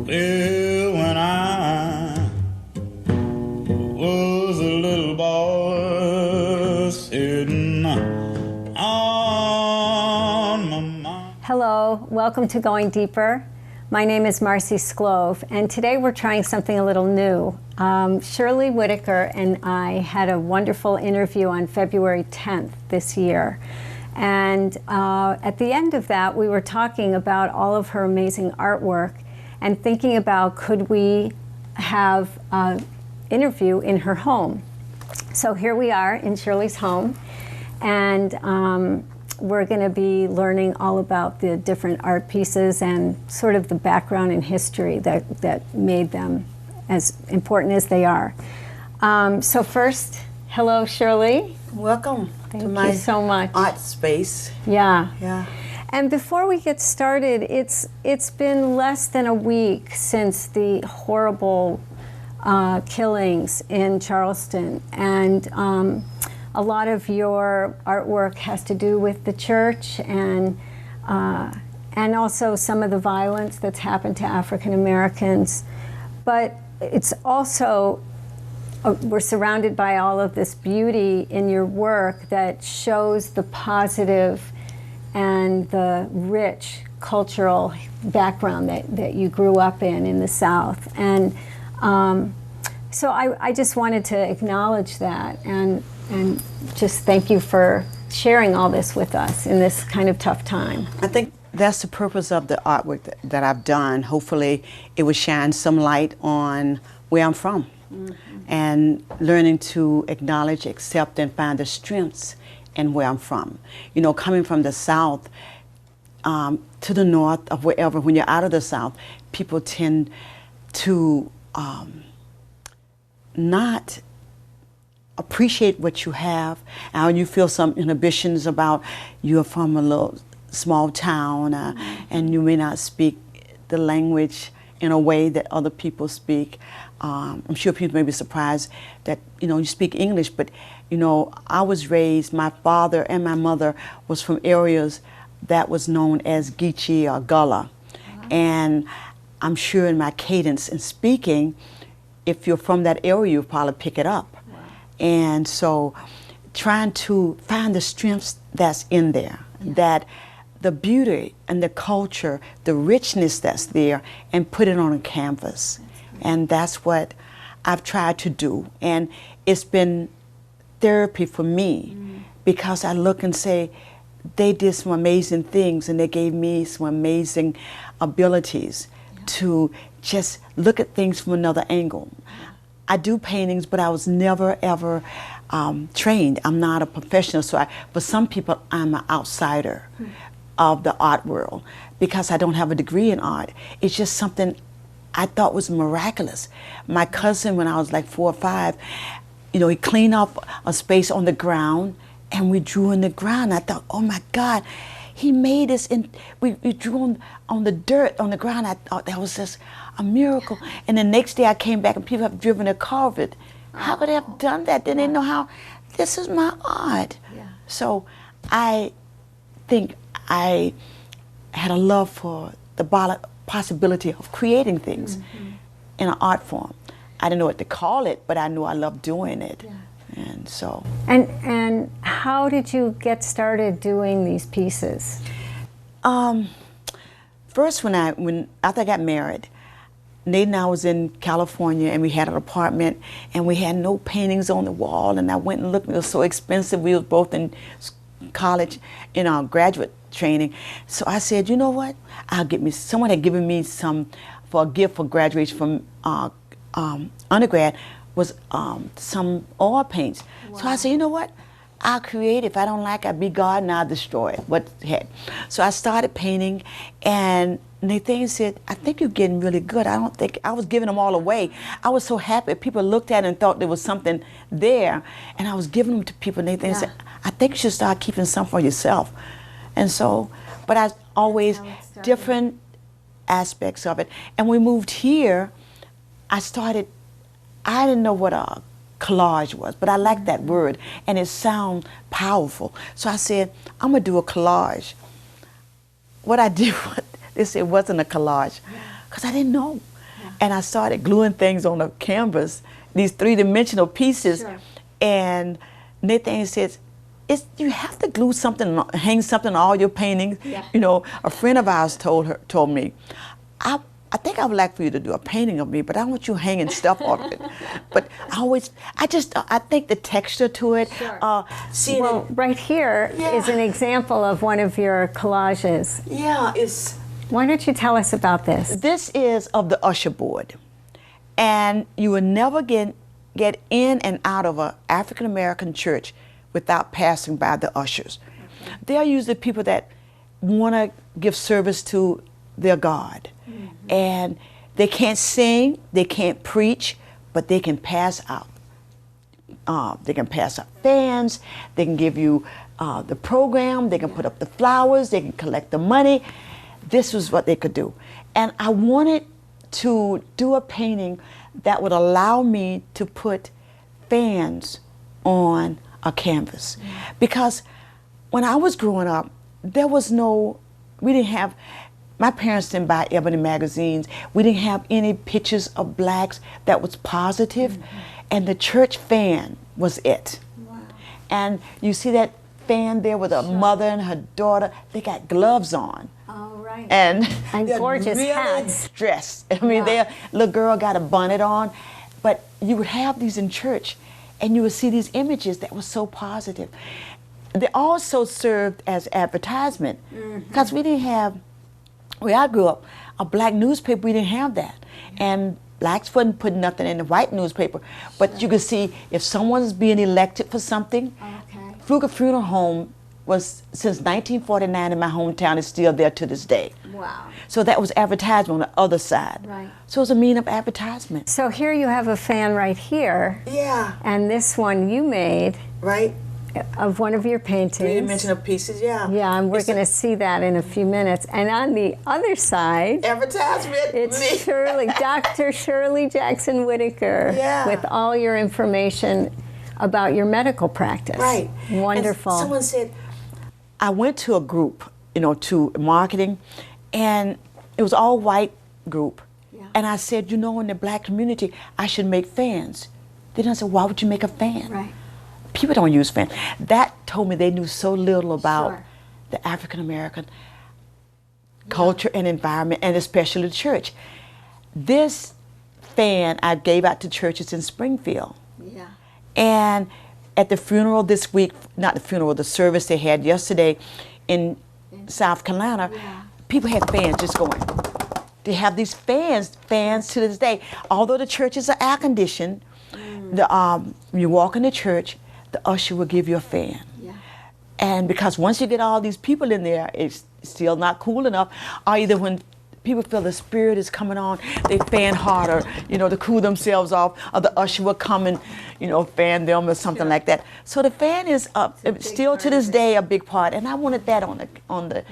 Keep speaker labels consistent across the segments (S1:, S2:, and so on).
S1: Well, when I was a little boy sitting on my mom.
S2: Hello, welcome to Going Deeper. My name is Marcie Sclove, and today we're trying something a little new. Shirley Whitaker and I had a wonderful interview on February 10th this year. And at the end of that, we were talking about all of her amazing artwork and thinking about could we have an interview in her home. So here we are in Shirley's home, and we're going to be learning all about the different art pieces and sort of the background and history that made them as important as they are. So first, hello Shirley.
S3: Welcome
S2: Thank
S3: to
S2: you
S3: my
S2: so much.
S3: art space.
S2: Yeah. And before we get started, it's been less than a week since the horrible killings in Charleston, and a lot of your artwork has to do with the church and also some of the violence that's happened to African Americans. But it's also we're surrounded by all of this beauty in your work that shows the positive and the rich cultural background that you grew up in the South. And so I just wanted to acknowledge that and just thank you for sharing all this with us in this kind of tough time.
S3: I think that's the purpose of the artwork that I've done. Hopefully it will shine some light on where I'm from. Mm-hmm. And learning to acknowledge, accept, and find the strengths in where I'm from. You know, coming from the South to the North of wherever, when you're out of the South, people tend to not appreciate what you have, and you feel some inhibitions about you're from a little small town and you may not speak the language in a way that other people speak. I'm sure people may be surprised that, you know, you speak English, but, you know, I was raised, my father and my mother was from areas that was known as Geechee or Gullah. Wow. And I'm sure in my cadence in speaking, if you're from that area, you'll probably pick it up. Wow. And so trying to find the strengths that's in there, that the beauty and the culture, the richness that's there, and put it on a canvas. And that's what I've tried to do. And it's been therapy for me because I look and say, they did some amazing things and they gave me some amazing abilities to just look at things from another angle. I do paintings, but I was never ever trained. I'm not a professional, so for some people, I'm an outsider of the art world because I don't have a degree in art. It's just something I thought was miraculous. My cousin, when I was like 4 or 5, you know, he cleaned up a space on the ground and we drew in the ground. I thought, oh my God, he made this, and we drew on the dirt, on the ground. I thought that was just a miracle. And the next day I came back and people have driven to carve it. How could they have done that? They didn't know how. This is my art. Yeah. So I think I had a love for the possibility of creating things in an art form. I didn't know what to call it, but I knew I loved doing it. Yeah. And so.
S2: And how did you get started doing these pieces?
S3: First, after I got married, Nate and I was in California and we had an apartment and we had no paintings on the wall, and I went and looked. It was so expensive. We were both in college, in our graduate training. So I said, you know what? Someone had given me some for a gift for graduation from undergrad was some oil paints. Wow. So I said, you know what? I'll create it. If I don't like it, I'll be God and I'll destroy it. What the heck? So I started painting, and Nathan said, I think you're getting really good. I don't think, I was giving them all away. I was so happy. People looked at it and thought there was something there, and I was giving them to people. Nathan said, I think you should start keeping some for yourself. And so, but I always, different aspects of it. And we moved here, I didn't know what a collage was, but I liked that word, and it sounds powerful. So I said, I'm gonna do a collage. What I did, they said it wasn't a collage, because I didn't know. And I started gluing things on the canvas, these three-dimensional pieces.
S2: Sure.
S3: And Nathan says, you have to glue something, hang something on all your paintings.
S2: Yeah.
S3: You know, a friend of ours told me, I think I would like for you to do a painting of me, but I don't want you hanging stuff on it. But I think the texture to it.
S2: Sure.
S3: Well,
S2: right here is an example of one of your collages.
S3: yeah, it's.
S2: Why don't you tell us about this?
S3: This is of the usher board, and you will never get in and out of an African American church without passing by the ushers. Okay. They are usually people that want to give service to their God. And they can't sing, they can't preach, but they can pass out. They can pass out fans, they can give you the program, they can put up the flowers, they can collect the money. This was what they could do. And I wanted to do a painting that would allow me to put fans on a canvas. Because when I was growing up, my parents didn't buy Ebony magazines. We didn't have any pictures of blacks that was positive. And the church fan was it.
S2: Wow.
S3: And you see that fan there with a mother and her daughter. They got gloves on.
S2: Oh, right.
S3: And they're
S2: gorgeous
S3: really
S2: hats.
S3: dressed. I mean, their little girl got a bonnet on. But you would have these in church, and you would see these images that were so positive. They also served as advertisement, because we didn't have, where I grew up, a black newspaper, we didn't have that. And blacks wouldn't put nothing in the white newspaper. But you could see if someone's being elected for something. Pfluger Funeral Home was, since 1949 in my hometown, is still there to this day.
S2: Wow.
S3: So that was advertisement on the other side.
S2: Right.
S3: So it was a mean of advertisement.
S2: So here you have a fan right here.
S3: Yeah.
S2: And this one you made
S3: Right?
S2: of one of your paintings.
S3: Three-dimensional pieces, yeah.
S2: Yeah, and we're going to see that in a few minutes. And on the other side,
S3: Advertisement.
S2: it's Dr. Shirley Jackson Whitaker, with all your information about your medical practice.
S3: Right.
S2: Wonderful.
S3: And someone said, I went to a group, to marketing, and it was all white group. Yeah. And I said, in the black community, I should make fans. Then I said, why would you make a fan?
S2: Right.
S3: People don't use fans. That told me they knew so little about the African American culture and environment, and especially the church. This fan I gave out to churches in Springfield.
S2: Yeah.
S3: And at the funeral this week, not the funeral, the service they had yesterday in South Carolina, people had fans just going. They have these fans to this day. Although the churches are air conditioned, when you walk in the church, the usher will give you a fan. Yeah. And because once you get all these people in there, it's still not cool enough. Or either when people feel the spirit is coming on, they fan harder, to cool themselves off, or the usher will come and, fan them or something like that. So the fan is still to this day a big part, and I wanted that on the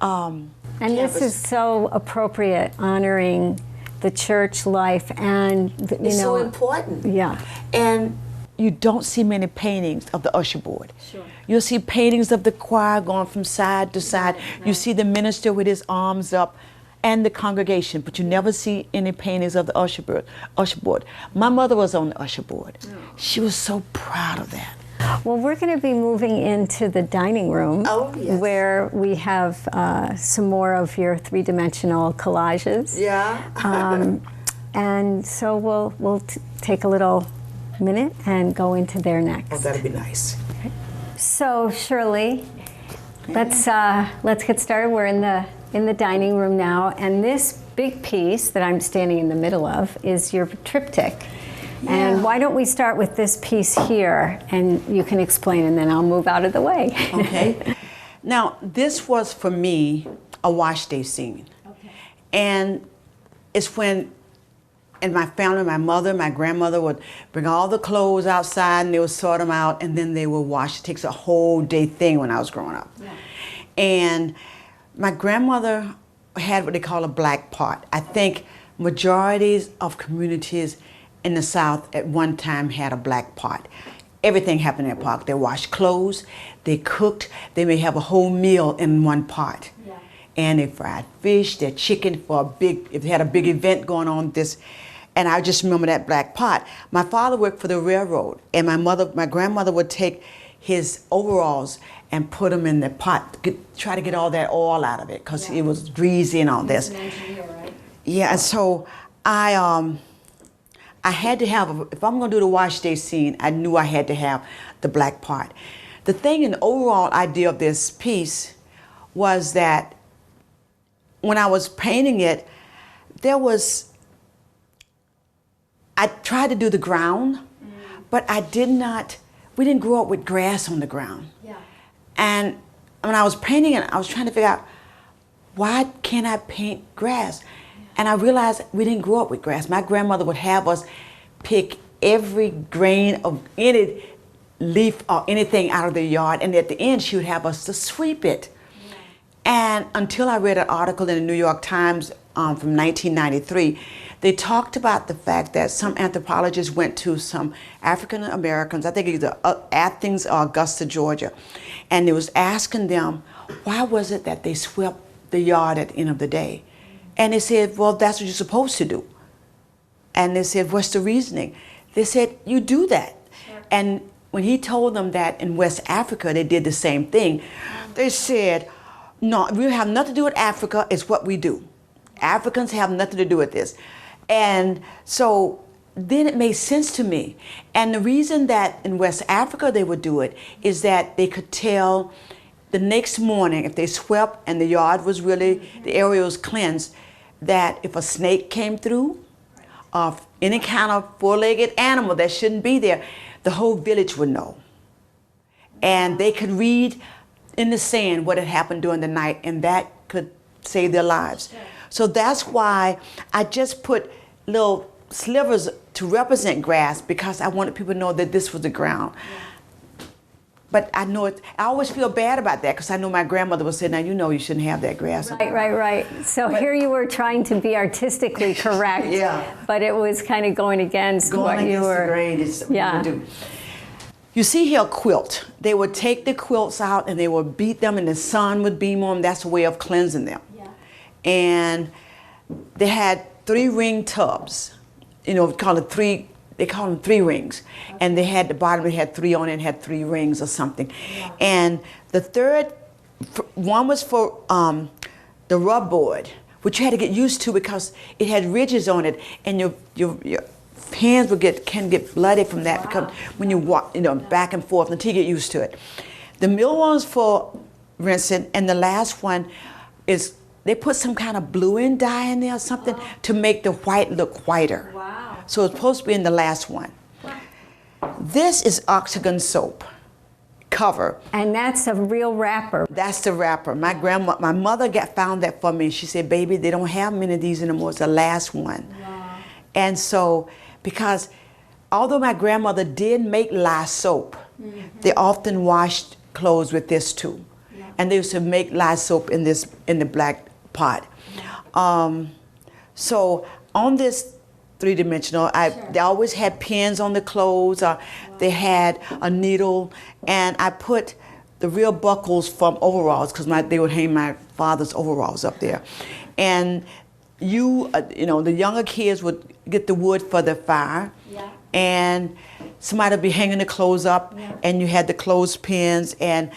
S2: and
S3: canvas.
S2: this is so appropriate, honoring the church life, and
S3: it's so important.
S2: Yeah.
S3: And you don't see many paintings of the usher board.
S2: Sure.
S3: You'll see paintings of the choir going from side to side. Right. You see the minister with his arms up and the congregation, but you never see any paintings of the usher board. My mother was on the usher board. Oh. She was so proud of that.
S2: Well, we're going to be moving into the dining room, where we have some more of your three-dimensional collages.
S3: Yeah.
S2: And so we'll take a little minute and go into there next.
S3: Oh, that'd be nice.
S2: Okay. So, Shirley, let's get started. We're in the dining room now, and this big piece that I'm standing in the middle of is your triptych. Yeah. And why don't we start with this piece here, and you can explain, and then I'll move out of the way.
S3: Okay. Now, this was for me a wash day scene. Okay. And it's when, in my family, my mother, my grandmother would bring all the clothes outside, and they would sort them out, and then they would wash. It takes a whole day thing when I was growing up. Yeah. And my grandmother had what they call a black pot. I think majorities of communities in the South at one time had a black pot. Everything happened in that pot. They washed clothes, they cooked, they may have a whole meal in one pot. Yeah. and they fried fish, their chicken for a big, if they had a big event going on, this. And I just remember that black pot. My father worked for the railroad, and my grandmother would take his overalls and put them in the pot, try to get all that oil out of it, because it was greasy and all this.
S2: He was an engineer, right?
S3: Yeah, and so I had to have, if I'm going to do the wash day scene, I knew I had to have the black pot. The thing and the overall idea of this piece was that when I was painting it, I tried to do the ground, but we didn't grow up with grass on the ground.
S2: Yeah.
S3: And when I was painting it, I was trying to figure out, why can't I paint grass? And I realized we didn't grow up with grass. My grandmother would have us pick every grain of any leaf or anything out of the yard, and at the end she would have us to sweep it. Yeah. And until I read an article in the New York Times from 1993, they talked about the fact that some anthropologists went to some African Americans, I think either Athens or Augusta, Georgia, and they was asking them, why was it that they swept the yard at the end of the day? And they said, well, that's what you're supposed to do. And they said, what's the reasoning? They said, you do that. Sure. And when he told them that in West Africa they did the same thing, they said, no, we have nothing to do with Africa, it's what we do. Africans have nothing to do with this. And so then it made sense to me. And the reason that in West Africa they would do it is that they could tell the next morning, if they swept and the yard was really, the area was cleansed, that if a snake came through, of any kind of four-legged animal that shouldn't be there, the whole village would know. And they could read in the sand what had happened during the night, and that could save their lives. So that's why I just put little slivers to represent grass, because I wanted people to know that this was the ground. But I know it, I always feel bad about that, because I know my grandmother would say, now you know you shouldn't have that grass.
S2: Right. So here you were trying to be artistically correct, but it was kind of going against what you were.
S3: The grain is what you do. You see here a quilt. They would take the quilts out and they would beat them, and the sun would beam on them. That's a way of cleansing them. Yeah. And they had 3-ring tubs. You know, they call them 3 rings. Okay. And they had the bottom, they had 3 on it, and had 3 rings or something. Yeah. And the third one was for the rub board, which you had to get used to because it had ridges on it, and your hands can get bloody from that. Wow. Because when you walk, back and forth until you get used to it. The middle one's for rinsing, and the last one is they put some kind of blue-in dye in there or something to make the white look whiter. Wow. So it's supposed to be in the last one. Wow. This is Octagon soap cover. And that's a real wrapper. That's the wrapper. My mother found that for me. She said, baby, they don't have many of these anymore. It's the last one. Wow. And so, because although my grandmother did make lye soap, they often washed clothes with this too. Yeah. And they used to make lye soap in the black pot. So on this 3-dimensional, they always had pins on the clothes, or they had a needle, and I put the real buckles from overalls, because they would hang my father's overalls up there. And the younger kids would get the wood for the fire, and somebody would be hanging the clothes up, and you had the clothespins, and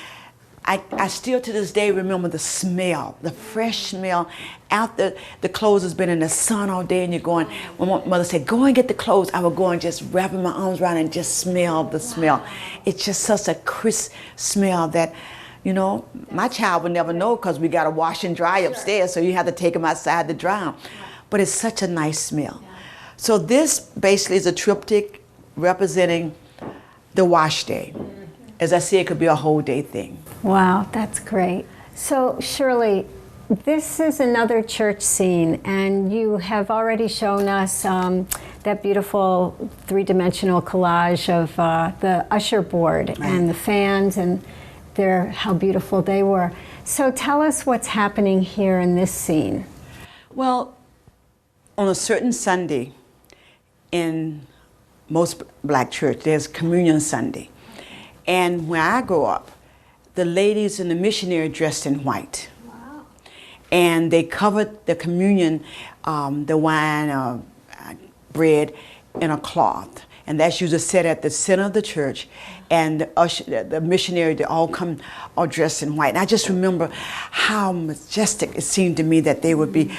S3: I still to this day remember the smell, the fresh smell after the clothes has been in the sun all day, and you're going, when my mother said, go and get the clothes, I would go and just wrapping my arms around and just smell the smell. It's just such a crisp smell that, my child would never know, because we got to wash and dry upstairs, so you have to take them outside to dry them. But it's such a nice smell. So this basically is a triptych representing the wash day. As I say, it could be a whole day thing. Wow, that's great. So Shirley, this is another church scene, and you have already shown us that beautiful 3-dimensional collage of the usher board and the fans, and how beautiful they were. So tell us what's happening here in this scene. Well, on a certain Sunday in most black church, there's Communion Sunday. And when I grew up, the ladies and the missionary dressed in white. Wow. and they covered the communion, the wine or bread, in a cloth. And that's usually set at the center of the church. And the missionary, they all come all dressed in white. And I just remember how majestic it seemed to me that they would be.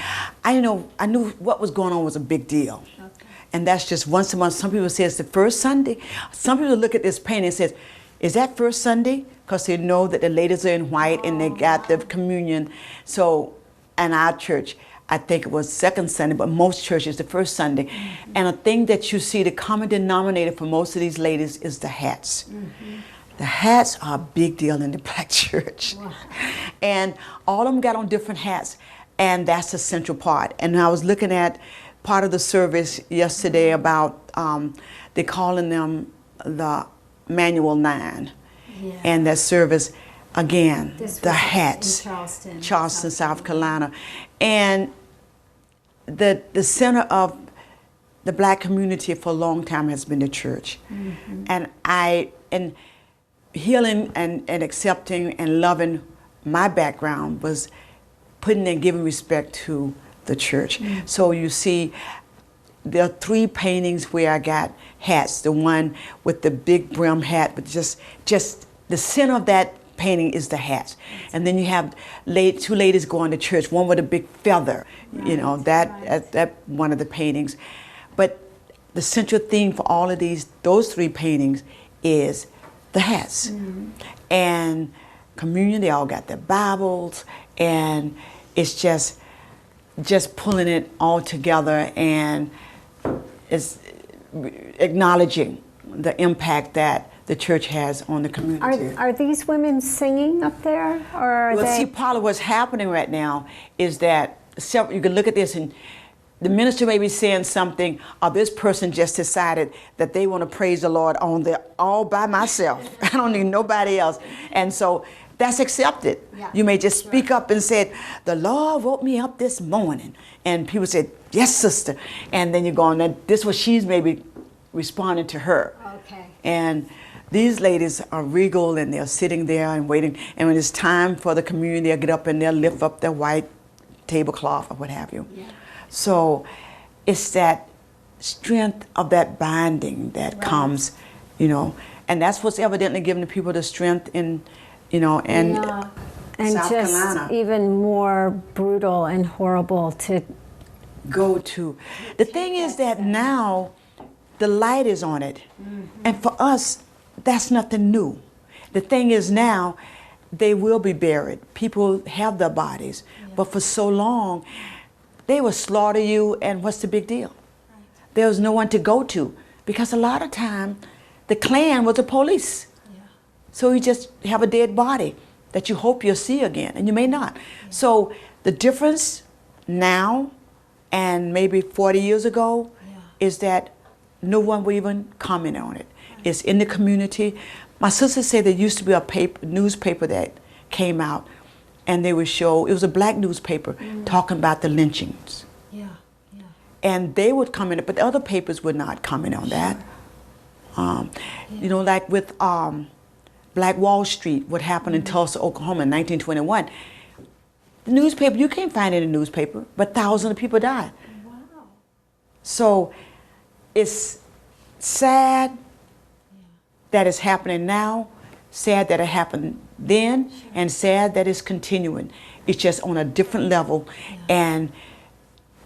S3: I knew what was going on was a big deal. Okay. And that's just once a month. Some people say it's the first Sunday. Some people look at this painting and says, is that first Sunday? Because they know that the ladies are in white and they got the communion. So in our church, I think it was second Sunday, but most churches, the first Sunday. Mm-hmm. And a thing that you see, the common denominator for most of these ladies is the hats. Mm-hmm. The hats are a big deal in the black church. Wow. And all of them got on different hats, and that's the central part. And I was looking at part of the service yesterday about, they're calling them the Manual 9. Yeah. And that service, again, the hats.
S2: In
S3: Charleston, South Carolina. And the center of the black community for a long time has been the church. Mm-hmm. And healing and accepting and loving my background was putting and giving respect to the church. Mm-hmm. So you see, there are 3 paintings where I got hats. The one with the big brim hat, but just the center of that painting is the hats. And then you have 2 ladies going to church, one with a big feather, right, that one of the paintings. But the central theme for all of those 3 paintings is the hats. Mm-hmm. And communion, they all got their Bibles, and it's just pulling it all together, and it's acknowledging the impact that the church has on the community.
S2: Are these women singing up there, or are they?
S3: See, part of what's happening right now is that you can look at this, and the minister may be saying something, or this person just decided that they want to praise the Lord all by myself. I don't need nobody else. And so that's accepted. Yeah. You may just speak up and say, the Lord woke me up this morning. And people said, yes, sister. And then you're going, this is what she's maybe responding to her. Okay. And these ladies are regal, and they're sitting there and waiting. And when it's time for the communion, they'll get up and they'll lift up their white tablecloth or what have you. Yeah. So it's that strength of that binding that comes, and that's what's evidently giving the people the strength in, and
S2: South just
S3: Carolina.
S2: Even more brutal and horrible to
S3: go to. The thing is that now the light is on it. Mm-hmm. And for us, that's nothing new. The thing is now, they will be buried. People have their bodies. Yeah. But for so long, they will slaughter you, and what's the big deal? Right. There was no one to go to, because a lot of time, the Klan was the police. Yeah. So you just have a dead body that you hope you'll see again, and you may not. Yeah. So the difference now and maybe 40 years ago is that no one will even comment on it. Right. It's in the community. My sister said there used to be a newspaper that came out, and they would show, it was a black newspaper, talking about the lynchings. Yeah, yeah. And they would comment, but the other papers would not comment on that. Like with Black Wall Street, what happened in Tulsa, Oklahoma in 1921. The newspaper, you can't find it in the newspaper, but thousands of people died. Wow. So it's sad that it's happening now, sad that it happened then, and sad that it's continuing. It's just on a different level. Yeah. And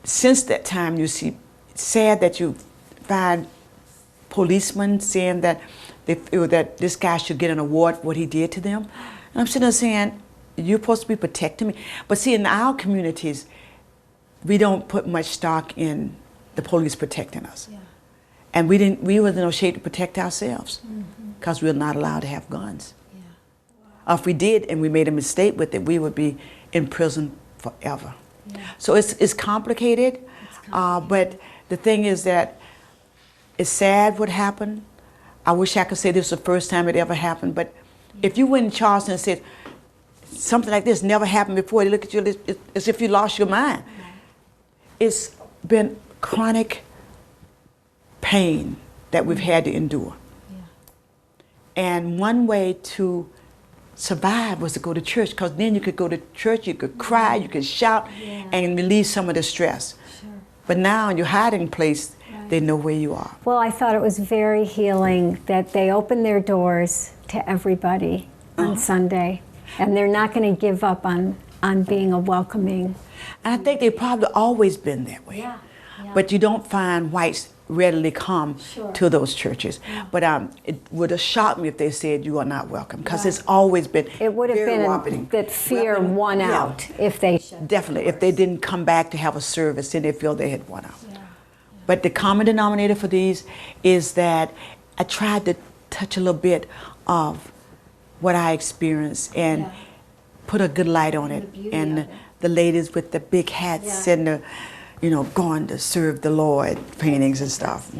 S3: since that time, you see, it's sad that you find policemen saying that that this guy should get an award for what he did to them. And I'm sitting there saying, you're supposed to be protecting me. But see, in our communities, we don't put much stock in the police protecting us. Yeah. And we were in no shape to protect ourselves, because we're not allowed to have guns. Yeah. Wow. If we did and we made a mistake with it, we would be in prison forever. Yeah. So it's complicated, but the thing is that it's sad what happened. I wish I could say this was the first time it ever happened, but if you went in Charleston and said, something like this never happened before, they look at you as if you lost your mind. It's been chronic pain that we've had to endure. Yeah. And one way to survive was to go to church, because then you could go to church, you could cry, you could shout, and relieve some of the stress.
S2: Sure.
S3: But now in your hiding place, they know where you are.
S2: Well, I thought it was very healing that they opened their doors to everybody on Sunday, and they're not going to give up on being a welcoming.
S3: And I think they've probably always been that way.
S2: Yeah.
S3: But you don't find whites readily come
S2: Sure.
S3: to those churches. But it would have shocked me if they said you are not welcome, because it's always been
S2: It would have
S3: very
S2: been
S3: welcoming.
S2: that fear
S3: Welcoming.
S2: won
S3: Yeah.
S2: out if they
S3: Definitely. If they didn't come back to have a service, then they feel they had won out. But the common denominator for these is that I tried to touch a little bit of what I experienced and put a good light on it. And the ladies with the big hats and the, going to serve the Lord paintings and stuff.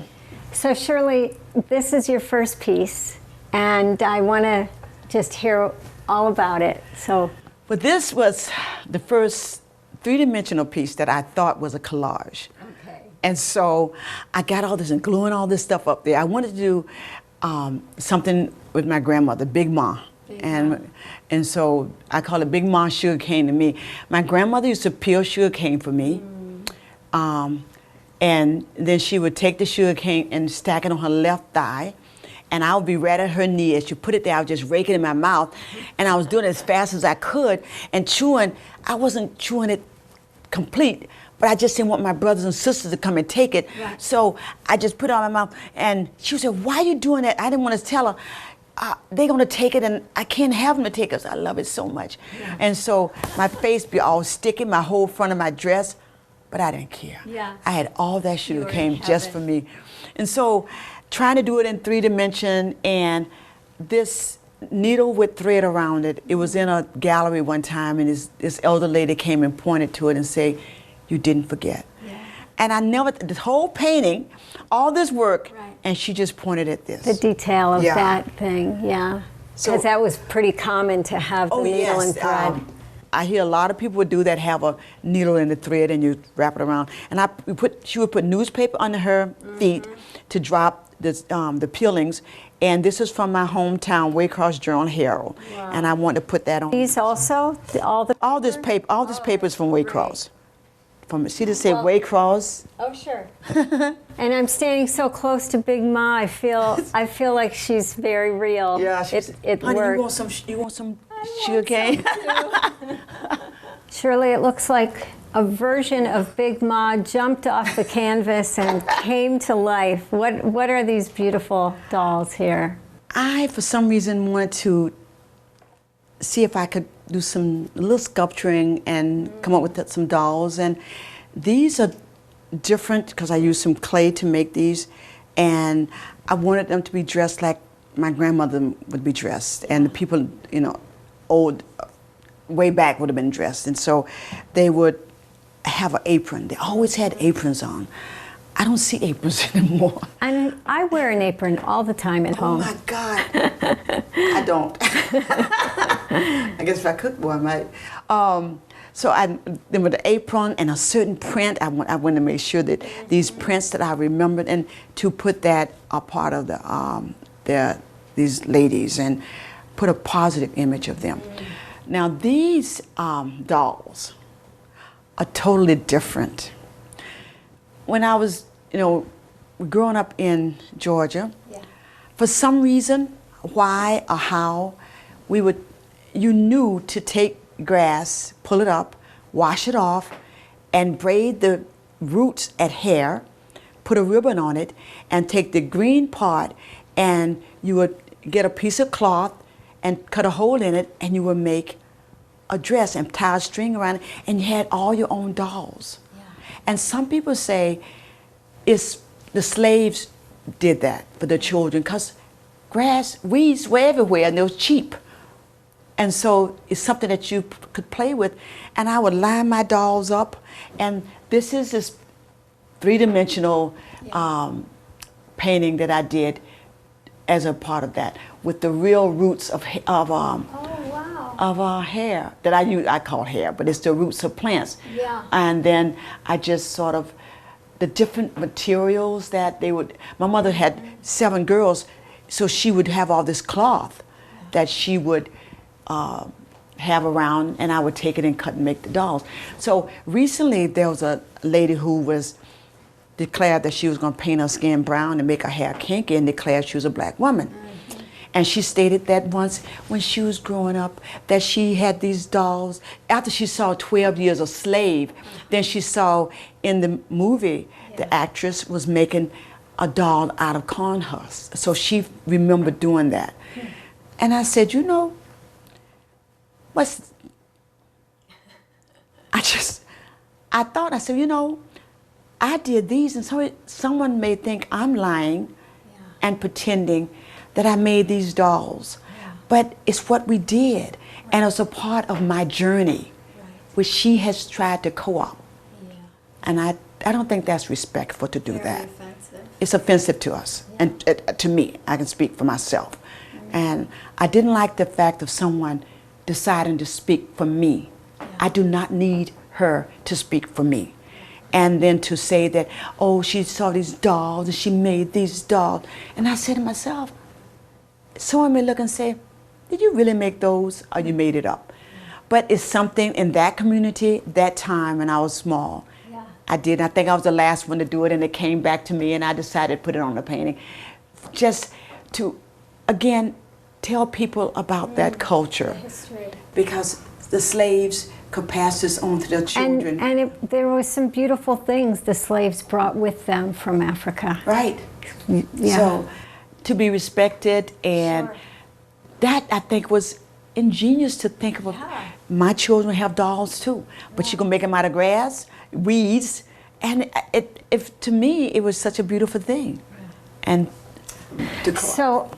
S2: So Shirley, this is your first piece, and I want to just hear all about it. So,
S3: But this was the first three-dimensional piece that I thought was a collage.
S2: okay.
S3: And so I got all this and gluing all this stuff up there. I wanted to do something with my grandmother, Big Ma. And so I call it Big Ma sugar cane to me. My grandmother used to peel sugar cane for me. And then she would take the sugar cane and stack it on her left thigh. And I would be right at her knee. As she put it there, I would just rake it in my mouth. And I was doing it as fast as I could. And chewing, I wasn't chewing it complete, but I just didn't want my brothers and sisters to come and take it.
S2: Right.
S3: So I just put it on my mouth. And she said, "Why are you doing that?" I didn't want to tell her. They're going to take it, and I can't have them to take it. I love it so much. Yeah. And so my face be all sticky, my whole front of my dress, but I didn't care.
S2: Yeah.
S3: I had all that sugar
S2: were in
S3: cane just for me. And so trying to do it in 3D, and this needle with thread around it, it was in a gallery one time, and this elder lady came and pointed to it and said, "You didn't forget." Yeah. And I never, this whole painting, all this work, and she just pointed at this.
S2: The detail of that thing, yeah. Because that was pretty common to have the needle and thread.
S3: I hear a lot of people would do that, have a needle and the thread, and you wrap it around. And she would put newspaper under her feet to drop the peelings. And this is from my hometown, Waycross Journal Herald. Wow. And I want to put that on.
S2: These also,
S3: all this paper is from Waycross. See this say Waycross?
S2: Oh, sure. And I'm standing so close to Big Ma. I feel like she's very real.
S3: Yeah,
S2: it
S3: honey,
S2: works.
S3: you want some sugar cane?
S2: Shirley, it looks like a version of Big Ma jumped off the canvas and came to life. What are these beautiful dolls here?
S3: I, for some reason, wanted to see if I could do some little sculpturing and come up with some dolls. And these are different because I used some clay to make these. And I wanted them to be dressed like my grandmother would be dressed. And the people, old, way back would have been dressed. And so they would have an apron. They always had aprons on. I don't see aprons anymore.
S2: And I wear an apron all the time at home.
S3: Oh my God. I don't. I guess if I cooked one, I might. So then with the apron and a certain print, I wanted to make sure that these prints that I remembered, and to put that a part of these ladies and put a positive image of them. Now these dolls are totally different. When I was, growing up in Georgia, for some reason, why or how, you knew to take grass, pull it up, wash it off, and braid the roots at hair, put a ribbon on it, and take the green part, and you would get a piece of cloth and cut a hole in it, and you would make a dress and tie a string around it, and you had all your own dolls. And some people say it's the slaves did that for the children because weeds were everywhere and they were cheap. And so it's something that you could play with. And I would line my dolls up. And this is this three-dimensional painting that I did as a part of that with the real roots of hair that I call hair, but it's the roots of plants. Yeah. And then I just sort of, the different materials that my mother had 7 girls, so she would have all this cloth that she would have around, and I would take it and cut and make the dolls. So recently there was a lady who was declared that she was going to paint her skin brown and make her hair kinky and declared she was a black woman. And she stated that once when she was growing up that she had these dolls. After she saw 12 Years a Slave, then she saw in the movie the actress was making a doll out of corn husks. So she remembered doing that. And I said, you know, I said, you know, I did these, and so someone may think I'm lying and pretending that I made these dolls. But it's what we did, and it's a part of my journey, which she has tried to co-opt. And I don't think that's respectful to do that.
S2: Offensive.
S3: It's offensive to us, and to me. I can speak for myself. And I didn't like the fact of someone deciding to speak for me. I do not need her to speak for me. And then to say that, oh, she saw these dolls and she made these dolls. And I said to myself, someone may look and say, did you really make those or you made it up? But it's something in that community, that time when I was small. I did. I think I was the last one to do it, and it came back to me, and I decided to put it on the painting. Just to, again, tell people about that culture.
S2: History.
S3: Because the slaves could pass this on to their children.
S2: And there was some beautiful things the slaves brought with them from Africa.
S3: Right.
S2: Yeah.
S3: So to be respected, and that I think was ingenious to think of. My children have dolls too, but you can make them out of grass, weeds, and to me it was such a beautiful thing. And
S2: so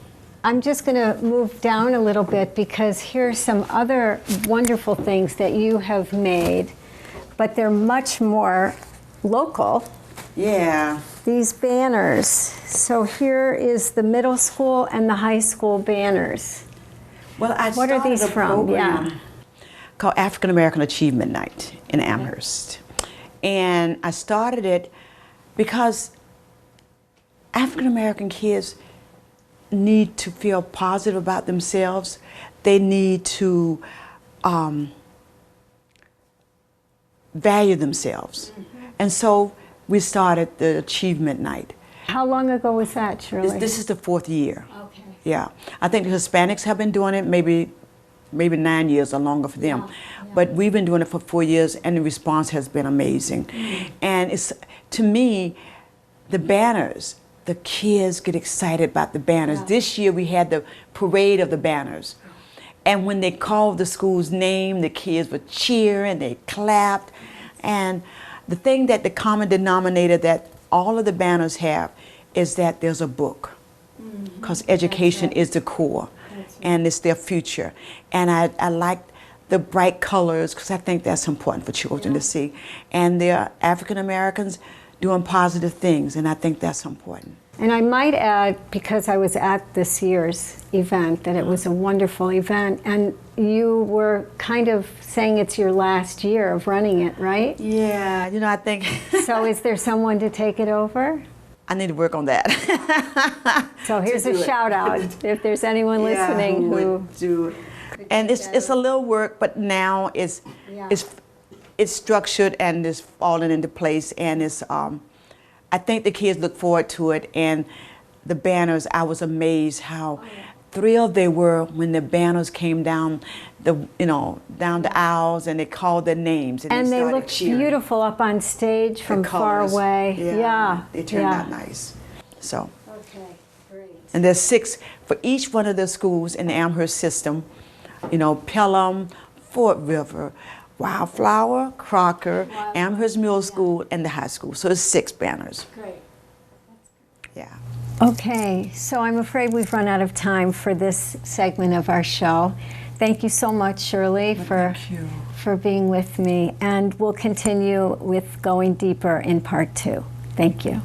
S2: I'm just going to move down a little bit because here's some other wonderful things that you have made, but they're much more local.
S3: Yeah.
S2: These banners. So here is the middle school and the high school banners.
S3: Well,
S2: what are these from? Yeah.
S3: Called African American Achievement Night in Amherst. And I started it because African American kids need to feel positive about themselves. They need to value themselves. And so we started the Achievement Night.
S2: How long ago was that, Shirley?
S3: This is the 4th year.
S2: Okay.
S3: Yeah. I think the Hispanics have been doing it maybe 9 years or longer for them. But we've been doing it for 4 years, and the response has been amazing. And it's, to me, the banners, the kids get excited about the banners. This year we had the parade of the banners. And when they called the school's name, the kids would cheer and they clapped. And the thing that the common denominator that all of the banners have is that there's a book. Because education is the core, and it's their future. And I like the bright colors because I think that's important for children to see. And they're African Americans doing positive things, and I think that's important.
S2: And I might add, because I was at this year's event, that it was a wonderful event, and you were kind of saying it's your last year of running it, right?
S3: Yeah, you know, I think.
S2: So is there someone to take it over?
S3: I need to work on that.
S2: So here's a shout out if there's anyone listening
S3: who would do it. And it's a little work, but now it's structured and it's falling into place, and it's I think the kids look forward to it. And the banners, I was amazed how thrilled they were when the banners came down down the aisles, and they called their names, and
S2: they
S3: started
S2: looked
S3: cheering.
S2: Beautiful up on stage from far away.
S3: Yeah, they turned out nice. So.
S2: Okay, great.
S3: And there's 6 for each one of the schools in the Amherst system. You know, Pelham, Fort River, Wildflower, Crocker, Amherst Middle School, and the high school. So there's 6 banners.
S2: Great.
S3: Yeah.
S2: Okay, so I'm afraid we've run out of time for this segment of our show. Thank you so much, Shirley, for being with me. And we'll continue with going deeper in part 2. Thank you.